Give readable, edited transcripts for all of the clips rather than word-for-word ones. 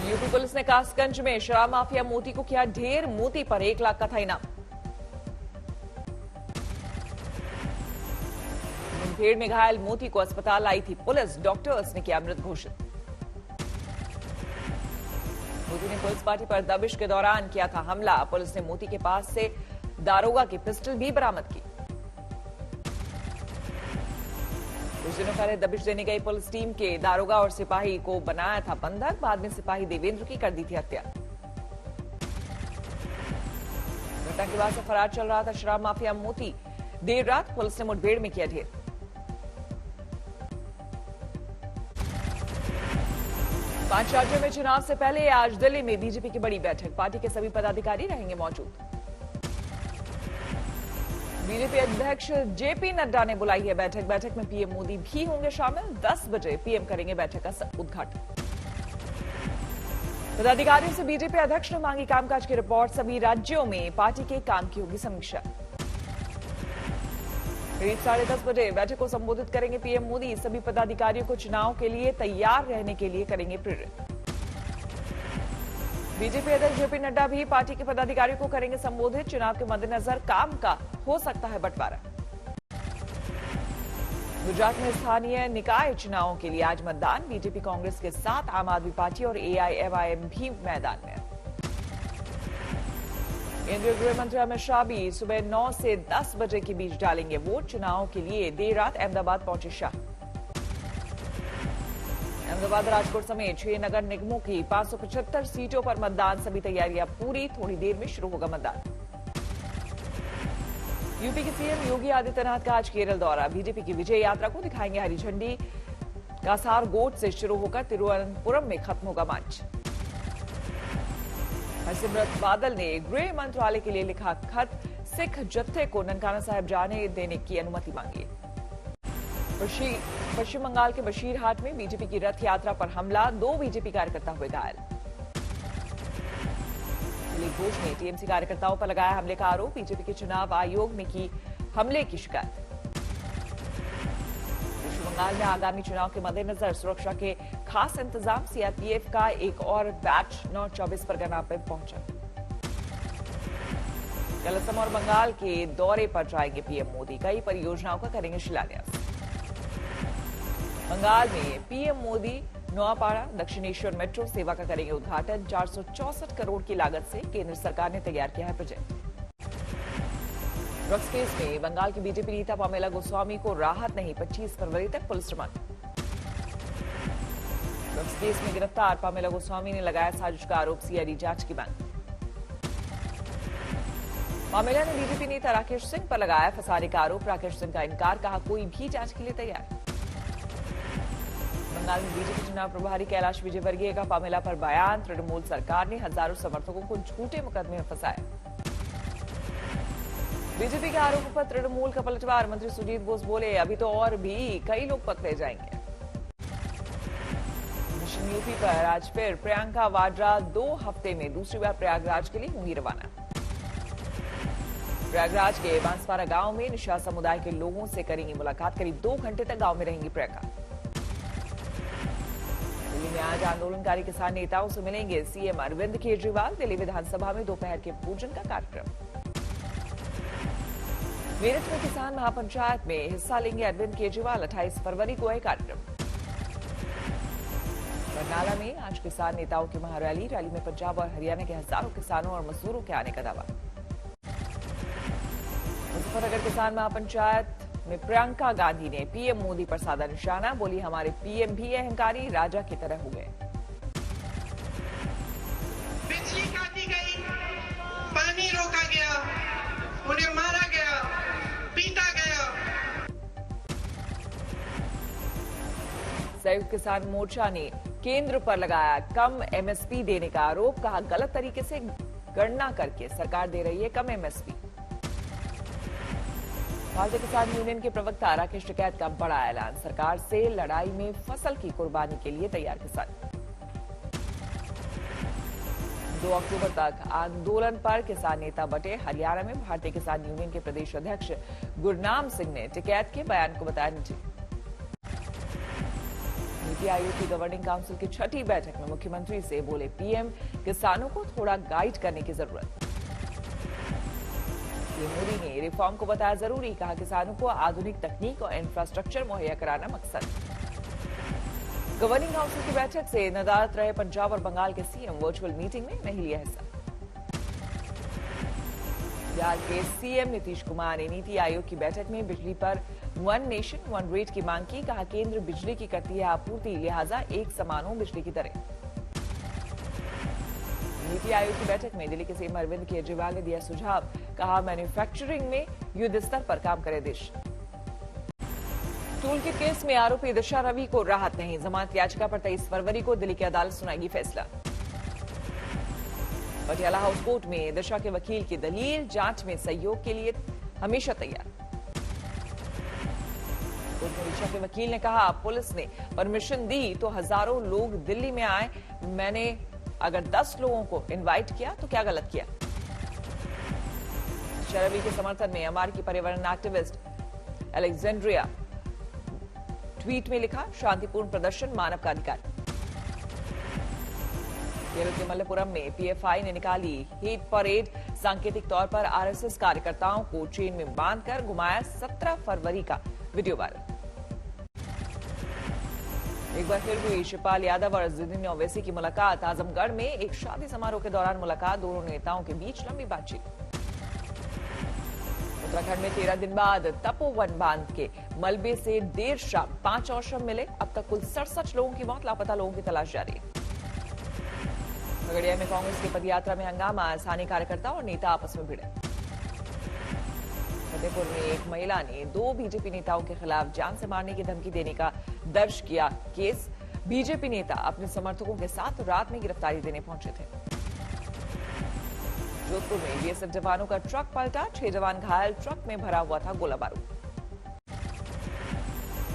UP police ने कासगंज में शराब माफिया मोती को किया ढेर। मोती पर 1 लाख का था इनाम। मुठभेड़ में घायल मोती को अस्पताल लाई थी पुलिस। डॉक्टर्स ने किया मृत घोषित। मोती ने पुलिस पार्टी पर दबिश के दौरान किया था हमला। पुलिस ने मोती के पास से दारोगा की पिस्टल भी बरामद की। कुछ दिनों पहले दबिश देने गई पुलिस टीम के दारोगा और सिपाही को बनाया था बंधक। बाद में सिपाही देवेंद्र की कर दी थी हत्या। घटना के बाद से फरार चल रहा था शराब माफिया मोती। देर रात पुलिस ने मुठभेड़ में किया ढेर। पांच राज्यों में चुनाव से पहले आज दिल्ली में बीजेपी की बड़ी बैठक। पार्टी के सभी पदाधिकारी रहेंगे मौजूद। बीजेपी अध्यक्ष जेपी नड्डा ने बुलाई है बैठक। बैठक में पीएम मोदी भी होंगे शामिल। 10 बजे पीएम करेंगे बैठक का उद्घाटन। पदाधिकारियों से बीजेपी अध्यक्ष ने मांगी कामकाज की रिपोर्ट। सभी राज्यों में पार्टी के काम की होगी समीक्षा। करीब 10:30 बजे बैठक को संबोधित करेंगे पीएम मोदी। सभी पदाधिकारियों को चुनाव के लिए तैयार रहने के लिए करेंगे प्रेरित। बीजेपी अध्यक्ष जेपी नड्डा भी पार्टी के पदाधिकारियों को करेंगे संबोधित। चुनाव के मद्देनजर काम का हो सकता है बंटवारा। गुजरात में स्थानीय निकाय चुनावों के लिए आज मतदान। बीजेपी कांग्रेस के साथ आम आदमी पार्टी और एआईएमआईएम भी मैदान में। केंद्रीय गृह मंत्री अमित शाह भी सुबह 9 से 10 बजे के बीच डालेंगे वोट। चुनाव के लिए देर रात अहमदाबाद पहुंचे शाह। अहमदाबाद, राजकोट समेत 6 नगर निगमों की 575 सीटों पर मतदान। सभी तैयारियां पूरी। थोड़ी देर में शुरू होगा मतदान। यूपी के सीएम योगी आदित्यनाथ का आज केरल दौरा। बीजेपी की विजय यात्रा को दिखाएंगे हरी झंडी। कासारगोड से शुरू होकर तिरुवनंतपुरम में खत्म होगा मार्च। हरसिमरत बादल ने गृह मंत्रालय के लिए लिखा खत। सिख जत्थे को ननकाना साहिब जाने देने की अनुमति मांगी। पश्चिम बंगाल के बशीरहाट में बीजेपी की रथ यात्रा पर हमला। 2 बीजेपी कार्यकर्ता हुए घायल। दिलीप घोष ने टीएमसी कार्यकर्ताओं पर लगाया हमले का आरोप। बीजेपी के चुनाव आयोग ने की हमले की शिकायत। पश्चिम बंगाल में आगामी चुनाव के मद्देनजर सुरक्षा के खास इंतजाम। सीआरपीएफ का एक और बैच 9/24 परगना पे पहुंचा। कल असम और बंगाल के दौरे पर जाएंगे पीएम मोदी। कई परियोजनाओं का करेंगे शिलान्यास। बंगाल में पीएम मोदी नोआपाड़ा दक्षिणेश्वर मेट्रो सेवा का करेंगे उद्घाटन। 464 करोड़ की लागत से केंद्र सरकार ने तैयार किया है प्रोजेक्ट। ड्रग्स केस में बंगाल की बीजेपी नेता पामेला गोस्वामी को राहत नहीं। 25 फरवरी तक पुलिस रिमांड। ड्रग्स केस में गिरफ्तार पामेला गोस्वामी ने लगाया साजिश का आरोप। सीआईडी जांच की मांग। पामेला ने बीजेपी नेता राकेश सिंह पर लगाया फंसाने का आरोप। राकेश सिंह का इनकार। कहा कोई भी जांच के लिए तैयार। बंगाल में बीजेपी चुनाव प्रभारी कैलाश विजयवर्गीय का पामेला पर बयान। तृणमूल सरकार ने हजारों समर्थकों को झूठे मुकदमे में फंसाया। बीजेपी के आरोपों पर तृणमूल का पलटवार। मंत्री सुजीत बोस बोले अभी तो और भी कई लोग पकड़े जाएंगे। मिशन यूपी पर आज फिर प्रियंका वाड्रा 2 हफ्ते में दूसरी बार प्रयागराज के लिए होंगी रवाना। प्रयागराज के बांसवाड़ा गांव में निषाद समुदाय के लोगों से करेंगी मुलाकात। करीब 2 घंटे तक गांव में रहेंगी प्रियंका। दिल्ली में आज आंदोलनकारी किसान नेताओं से मिलेंगे सीएम अरविंद केजरीवाल। दिल्ली विधानसभा में दोपहर के भोजन का कार्यक्रम। मेरठ में किसान महापंचायत में हिस्सा लेंगे अरविंद केजरीवाल। 28 फरवरी को है कार्यक्रम। बरनाला में आज किसान नेताओं की महारैली। रैली में पंजाब और हरियाणा के हजारों किसानों और मजदूरों के आने का दावा। मुजफ्फरनगर किसान महापंचायत में प्रियंका गांधी ने पीएम मोदी पर साधा निशाना। बोली हमारे पीएम भी अहंकारी राजा की तरह हुए। बिजली काटी गई, पानी रोका गया, उन्हें मारा गया, पीटा गया। संयुक्त किसान मोर्चा ने केंद्र पर लगाया कम एमएसपी देने का आरोप। कहा गलत तरीके से गणना करके सरकार दे रही है कम एमएसपी। भारतीय किसान यूनियन के प्रवक्ता राकेश टिकैत का बड़ा ऐलान। सरकार से लड़ाई में फसल की कुर्बानी के लिए तैयार किसान। 2 अक्टूबर तक आंदोलन पर किसान नेता बटे। हरियाणा में भारतीय किसान यूनियन के प्रदेश अध्यक्ष गुरनाम सिंह ने टिकैत के बयान को बताया निजी। नीति नीति आयोग की गवर्निंग काउंसिल की छठी बैठक में मुख्यमंत्री से बोले पीएम, किसानों को थोड़ा गाइड करने की जरूरत। मोदी ने रिफॉर्म को बताया जरूरी, कहा किसानों को आधुनिक तकनीक और इंफ्रास्ट्रक्चर मुहैया कराना मकसद। गवर्निंग काउंसिल की बैठक से नदारद रहे पंजाब और बंगाल के सीएम, वर्चुअल मीटिंग में नहीं लिया हिस्सा। बिहार के सीएम नीतीश कुमार ने नीति आयोग की बैठक में बिजली पर वन नेशन वन रेट की मांग की, कहा केंद्र बिजली की करती है आपूर्ति, लिहाजा एक समान हो बिजली की दरें। नीति आयोग की बैठक में दिल्ली के सीएम अरविंद केजरीवाल ने दिया सुझाव, कहा मैन्युफैक्चरिंग में युद्ध स्तर पर काम करे देश। टूल किट केस में आरोपी दिशा रवि को राहत नहीं, जमानत याचिका पर 23 फरवरी को दिल्ली की अदालत सुनाएगी फैसला। पटियाला हाउस कोर्ट में दिशा के वकील की दलील, जांच में सहयोग के लिए हमेशा तैयार। कोर्ट में दिशा के वकील ने कहा पुलिस ने परमिशन दी तो हजारों लोग दिल्ली में आए, मैंने अगर 10 लोगों को इनवाइट किया तो क्या गलत किया। रवि के समर्थन में अमेरिकी पर्यावरण एक्टिविस्ट अलेक्जेंड्रिया ट्वीट में लिखा, शांतिपूर्ण प्रदर्शन मानव का अधिकार। केरल के मल्लपुरम में पीएफआई ने निकाली हेट परेड, सांकेतिक तौर पर आरएसएस कार्यकर्ताओं को चेन में बांधकर घुमाया, 17 फरवरी का वीडियो वायरल। एक बार फिर हुई शिवपाल यादव और अजहरुद्दीन ओवैसी की मुलाकात, आजमगढ़ में एक शादी समारोह के दौरान मुलाकात, दोनों नेताओं के बीच लंबी बातचीत। उत्तराखंड में 13 दिन बाद तपोवन बांध के मलबे से देर शाम 5 और शव मिले, अब तक कुल 67 लोगों की मौत, लापता लोगों की तलाश जारी। खगड़िया में कांग्रेस की पदयात्रा में हंगामा, स्थानीय कार्यकर्ता और नेता आपस में भिड़े। फतेहपुर में एक महिला ने 2 बीजेपी नेताओं के खिलाफ जान से मारने की धमकी देने का दर्ज किया केस, बीजेपी नेता अपने समर्थकों के साथ रात में गिरफ्तारी देने पहुंचे थे। जोधपुर में बीएसएफ जवानों का ट्रक पलटा, 6 जवान घायल, ट्रक में भरा हुआ था गोला बारूद।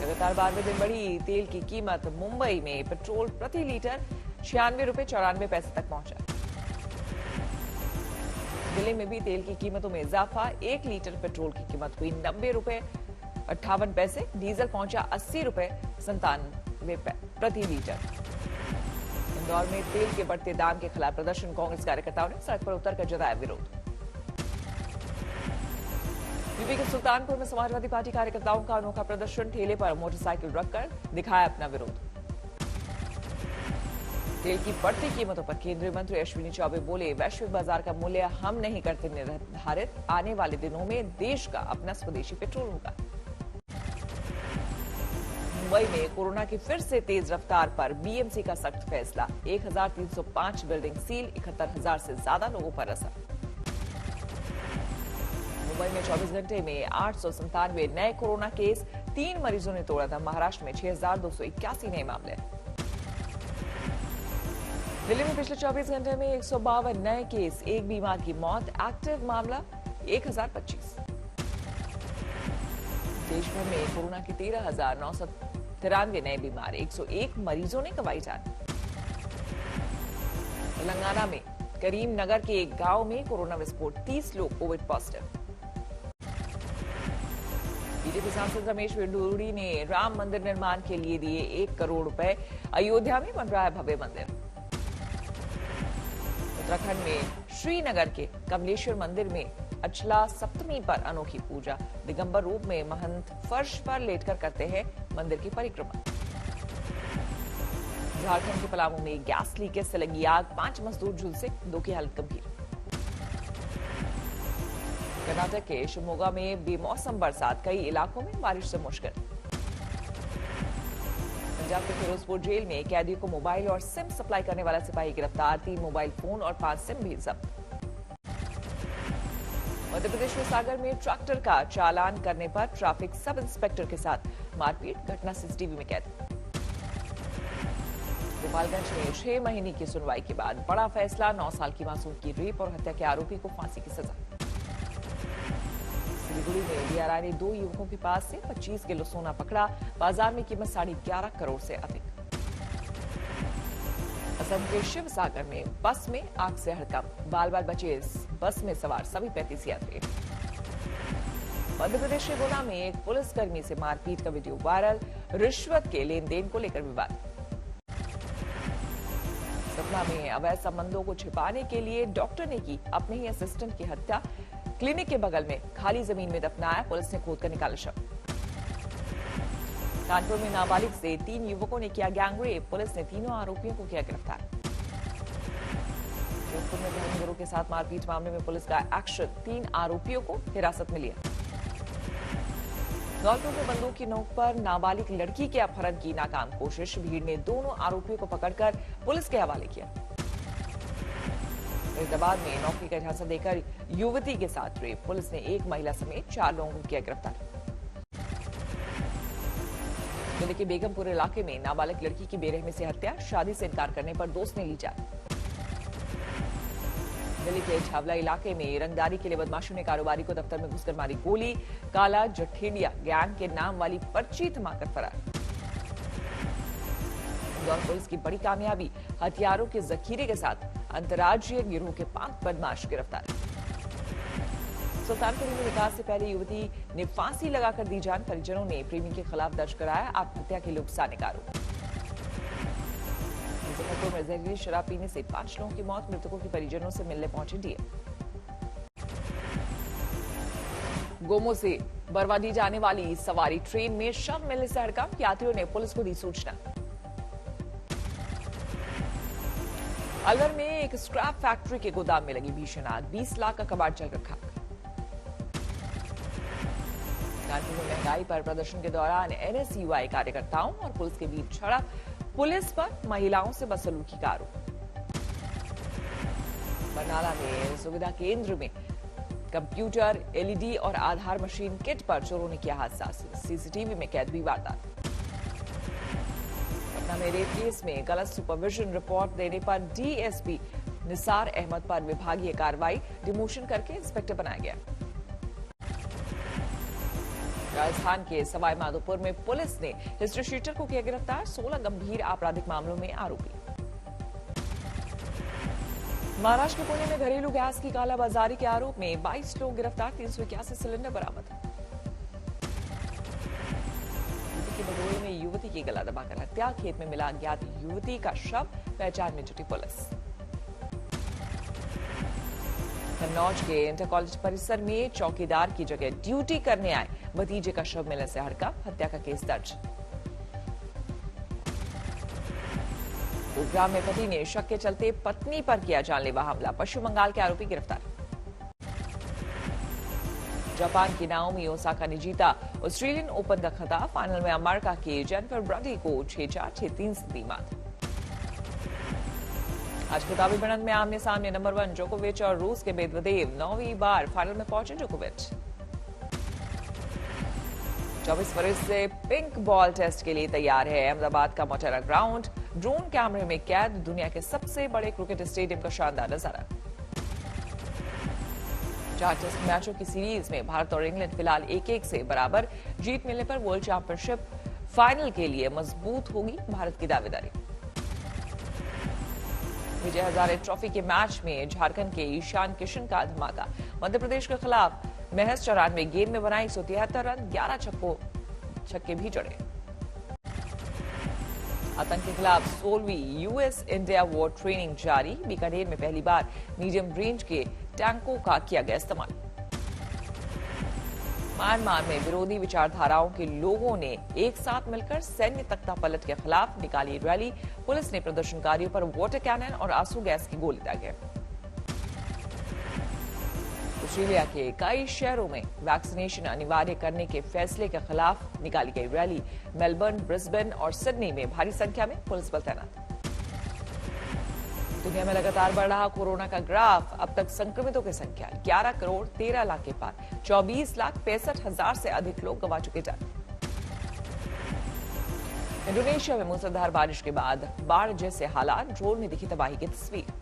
लगातार 12वें दिन बढ़ी तेल की कीमत, मुंबई में पेट्रोल प्रति लीटर 96 रुपए 94 पैसे तक पहुंचा। दिल्ली में भी तेल की कीमतों में इजाफा, 1 लीटर पेट्रोल की कीमत हुई 90 रुपए 58 पैसे, डीजल पहुंचा 80 रुपए 97 प्रति लीटर। इंदौर में तेल के बढ़ते दाम के खिलाफ प्रदर्शन, कांग्रेस कार्यकर्ताओं ने सड़क पर उतरकर जताया विरोध। यूपी के सुल्तानपुर में समाजवादी पार्टी कार्यकर्ताओं का अनोखा प्रदर्शन, ठेले पर मोटरसाइकिल रखकर दिखाया अपना विरोध। तेल की बढ़ती कीमतों पर केंद्रीय मंत्री अश्विनी चौबे बोले, वैश्विक बाजार का मूल्य हम नहीं करते निर्धारित, आने वाले दिनों में देश का अपना स्वदेशी पेट्रोल होगा। मुंबई में कोरोना की फिर से तेज रफ्तार पर बीएमसी का सख्त फैसला, 1305 बिल्डिंग सील, 71,000 से ज्यादा लोगों पर असर। मुंबई में 24 घंटे में 897 नए कोरोना केस, 3 मरीजों ने तोड़ा था। महाराष्ट्र में 6,281 नए मामले। दिल्ली में पिछले 24 घंटे में 152 नए केस, 1 बीमार की मौत, एक्टिव मामला 1025। देश भर में कोरोना के 13,993 नए बीमार, 101 मरीजों ने गंवाई जान। तेलंगाना में करीमनगर के एक गांव में कोरोना विस्फोट, 30 लोग कोविड पॉजिटिव। बीजेपी सांसद रमेश वेडूरी ने राम मंदिर निर्माण के लिए दिए 1 करोड़ रुपए, अयोध्या में बन रहा है भव्य मंदिर। उत्तराखंड में श्रीनगर के कमलेश्वर मंदिर में अचला सप्तमी पर अनोखी पूजा, दिगंबर रूप में महंत फर्श पर लेटकर करते हैं मंदिर की परिक्रमा। झारखंड के पलामू में गैस लीकेज से लगी आग, 5 मजदूर झुलसे, 2 की हालत गंभीर। कर्नाटक के शिवमोगा में बेमौसम बरसात, कई इलाकों में बारिश से मुश्किल। पंजाब के फिरोजपुर जेल में कैदियों को मोबाइल और सिम सप्लाई करने वाला सिपाही गिरफ्तार, 3 मोबाइल फोन और 5 सिम भी जब्त। मध्य प्रदेश के सागर में ट्रैक्टर का चालान करने पर ट्रैफिक सब इंस्पेक्टर के साथ मारपीट, घटना सीसीटीवी में कैद। गोपालगंज में 6 महीने की सुनवाई के बाद बड़ा फैसला, 9 साल की मासूम की रेप और हत्या के आरोपी को फांसी की सजा। सिलीगुड़ी में डीआरआई ने 2 युवकों के पास से 25 किलो सोना पकड़ा, बाजार में कीमत 11.5 करोड़ से अधिक। असम के शिव सागर में बस में आग से हड़कंप, बाल बाल बचे बस में सवार सभी 35 यात्री। मध्य प्रदेश के गुना में एक पुलिसकर्मी से मारपीट का वीडियो वायरल, रिश्वत के लेन देन को लेकर विवाद। सतना में अवैध संबंधों को छिपाने के लिए डॉक्टर ने की अपने ही असिस्टेंट की हत्या। क्लिनिक के बगल में खाली जमीन में दफनाया, पुलिस ने खोदकर निकाला शव। कानपुर में नाबालिग से 3 युवकों ने किया गैंगरेप, पुलिस ने तीनों आरोपियों को किया गिरफ्तार। जोधपुर में धर्मगुरु के साथ मारपीट मामले में पुलिस का एक्शन, 3 आरोपियों को हिरासत में लिया। धौलपुर में बंदूक की नोक पर नाबालिग लड़की के अपहरण की नाकाम कोशिश, भीड़ ने दोनों आरोपियों को पकड़कर पुलिस के हवाले किया। फरीदाबाद में नौकरी का झांसा देकर युवती के साथ रेप, पुलिस ने एक महिला समेत 4 लोगों को किया गिरफ्तार। दिल्ली के बेगमपुर इलाके में नाबालिग लड़की की बेरहमी से हत्या, शादी से इनकार करने पर दोस्त ने ली जान। दिल्ली के छावला इलाके में रंगदारी के लिए बदमाशों ने कारोबारी को दफ्तर में घुसकर मारी गोली, काला जठेलिया गैंग के नाम वाली पर्ची थमाकर फरार। इंदौर पुलिस की बड़ी कामयाबी, हथियारों के जखीरे के साथ अंतर्राज्यीय गिरोह के 5 बदमाश गिरफ्तार। सुल्तानपुर में निकाह से पहले युवती ने फांसी लगाकर दी जान, परिजनों ने प्रेमी के खिलाफ दर्ज कराया आत्महत्या के लिए उकसाने का आरोप। मुजफ्फरपुर में जहरीली शराब पीने से 5 लोगों की मौत, मृतकों के परिजनों से मिलने पहुंचे डीएम। गोमो से बरवाडी जाने वाली सवारी ट्रेन में शव मिलने से हड़कंप, यात्रियों ने पुलिस को दी सूचना। अलवर में एक स्क्रैप फैक्ट्री के गोदाम में लगी भीषण आग, 20 लाख का कबाड़ जल रखा। कानपुर में महंगाई पर प्रदर्शन के दौरान एनएसयूआई कार्यकर्ताओं और पुलिस के बीच झड़प, पुलिस पर महिलाओं से बदसलूकी का आरोप। बरनाला में सुविधा केंद्र में कंप्यूटर, एलईडी और आधार मशीन किट पर चोरों ने किया हादसा, सीसीटीवी में कैद हुई वारदात। पटना में रेप केस में गलत सुपरविजन रिपोर्ट देने पर डीएसपी निसार अहमद पर विभागीय कार्रवाई, डिमोशन करके इंस्पेक्टर बनाया गया। राजस्थान के सवाई माधोपुर में पुलिस ने हिस्ट्री शीटर को किया गिरफ्तार, 16 गंभीर आपराधिक मामलों में आरोपी। महाराष्ट्र के पुणे में घरेलू गैस की कालाबाजारी के आरोप में 22 लोग गिरफ्तार, 381 सिलेंडर बरामद। यूपी के भदोही में युवती की गला दबाकर हत्या, खेत में मिला अज्ञात युवती का शव, पहचान में जुटी पुलिस। कन्नौज के इंटर कॉलेज परिसर में चौकीदार की जगह ड्यूटी करने आए भतीजे का शव मिलने से हड़कंप, हत्या का केस दर्ज। गुरुग्राम में पति ने शक के चलते पत्नी पर किया जानलेवा हमला, पश्चिम बंगाल के आरोपी गिरफ्तार। जापान की नाओमी ओसाका ने जीता ऑस्ट्रेलियन ओपन का खिताब, फाइनल में अमेरिका के जेनिफर ब्रडी को 6-4, 6-3 से दी मात। आज खिताबी भिड़ंत में आमने सामने नंबर 1 जोकोविच और रूस के मेदवेदेव 9वीं बार फाइनल में पहुंचे जोकोविच। 24 फरवरी से पिंक बॉल टेस्ट के लिए तैयार है अहमदाबाद का मोटेरा ग्राउंड, ड्रोन कैमरे में कैद दुनिया के सबसे बड़े क्रिकेट स्टेडियम का शानदार नजारा। 4 टेस्ट मैचों की सीरीज में भारत और इंग्लैंड फिलहाल 1-1 से बराबर, जीत मिलने पर वर्ल्ड चैंपियनशिप फाइनल के लिए मजबूत होगी भारत की दावेदारी। विजय हजारे ट्रॉफी के मैच में झारखंड के ईशान किशन का धमाका, मध्य प्रदेश के खिलाफ महज 94 गेंद में बनाए 173 रन, 11 छक्के भी जड़े। आतंक के खिलाफ 16वीं यूएस इंडिया वॉर ट्रेनिंग जारी, बीकानेर में पहली बार मीडियम रेंज के टैंकों का किया गया इस्तेमाल। म्यांमार में विरोधी विचारधाराओं के लोगों ने एक साथ मिलकर सैन्य तख्तापलट के खिलाफ निकाली रैली, पुलिस ने प्रदर्शनकारियों पर वाटर कैनन और आंसू गैस की गोली दागे। ऑस्ट्रेलिया के कई शहरों में वैक्सीनेशन अनिवार्य करने के फैसले के खिलाफ निकाली गई रैली, मेलबर्न, ब्रिस्बेन और सिडनी में भारी संख्या में पुलिस बल तैनात। दुनिया में लगातार बढ़ रहा कोरोना का ग्राफ, अब तक संक्रमितों की संख्या 11 करोड़ 13 लाख के पार, 24,65,000 से अधिक लोग गंवा चुके जान। इंडोनेशिया में मूसलाधार बारिश के बाद बाढ़ जैसे हालात, ड्रोन में दिखी तबाही की तस्वीर।